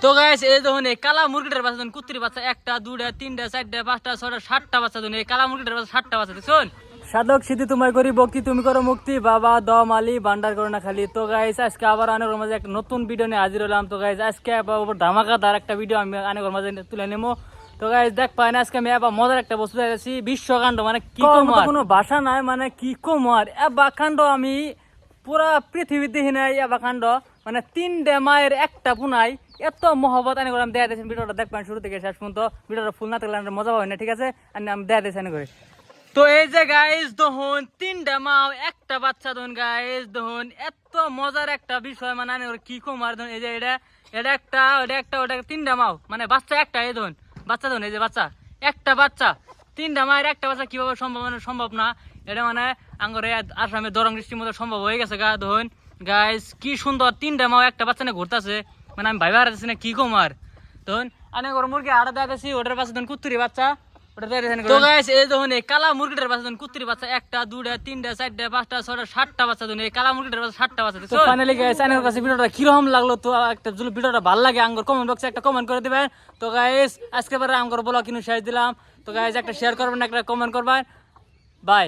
তো গাইস এই দেখুন এই কালা মুরগিটার বাচ্চা দেখুন কুত্তির বাচ্চা একটা দুটা তিনটা চারটা পাঁচটা ছটা 7টা বাচ্চা দেখুন এই কালা মুরগিটার বাচ্চা 7টা বাচ্চা দেখুন। সাধক সিদ্ধি তোমায় করি ভক্তি তুমি করো মুক্তি বাবা দম আলী ভান্ডার করো না খালি। তো গাইস আজকে আবার অনেক মাঝে একটা নতুন ভিডিও নিয়ে হাজির হলাম। তো গাইস আজকে ধামাকাদার একটা ভিডিও আমি অনেক মাঝে তুলে নেবো। তো গাইস দেখ পাই না আজকে আমি এবার মজার একটা বস্তু দেখেছি বিশ্বকাণ্ড মানে কি কোনো ভাষা নাই মানে কি কম আর এবার কাণ্ড আমি পুরা পৃথিবীতে দেখি নাই এবার কাণ্ড মানে 3 মায়ের একটা পুনাই এত মহব্বত আনি করে আমি দেখা দিয়েছি। ভিডিওটা দেখবেন শুরু থেকে শেষ পর্যন্ত, ভিডিওটা ফুল না থাকলে মজা পাবেন না, ঠিক আছে? আমি দেখা দিয়েছি করে। তো এই যে গাইস দেখুন 3টা মাও একটা বাচ্চা দেখুন গাইস দেখুন এত মজার একটা বিষয় মানে আনি কি কম আর দেখুন এই যে এটা একটা ওটা 3টা মাও মানে বাচ্চা একটা এই দেখুন বাচ্চা দেখুন এই যে বাচ্চা একটা বাচ্চা 3টা মায়ের একটা বাচ্চা কিভাবে সম্ভব মানে সম্ভব না এটা মানে আঙ্গরে আসামে দরং ডিস্ট্রিক্টের মতো সম্ভব হয়ে গেছে গা দেখুন গাইস কি সুন্দর 3টা মাও একটা বাচ্চা নিয়ে ঘুরতেছে মানে আমি ভাইবা হারাতেছি না কি কম আর দেখুন আমি মুরগি আড়া দেখাচ্ছি ওটার বাচ্চা দেখুন কুত্তুরি বাচ্চা। তো গাইস এই দেখুন এই কালা মুরগিটার বাচ্চা দেখুন কুত্তির বাচ্চা একটা দুটা তিনটা চারটা পাঁচটা ছটা 7টা বাচ্চা দেখুন এই কালা মুরগিটার বাচ্চা 7টা বাচ্চা। তো ফাইনালি গাইস আমার কাছে ভিডিওটা কিরকম লাগলো তো একটা যদি ভিডিওটা ভালো লাগে আঙ্গর কমেন্ট বক্সে একটা কমেন্ট করে দিবেন। তো গাইস আজকে বারে আঙ্গর বলা কিনু শেষ দিলাম। তো গাইস একটা শেয়ার করবেন একটা কমেন্ট করবেন। বাই।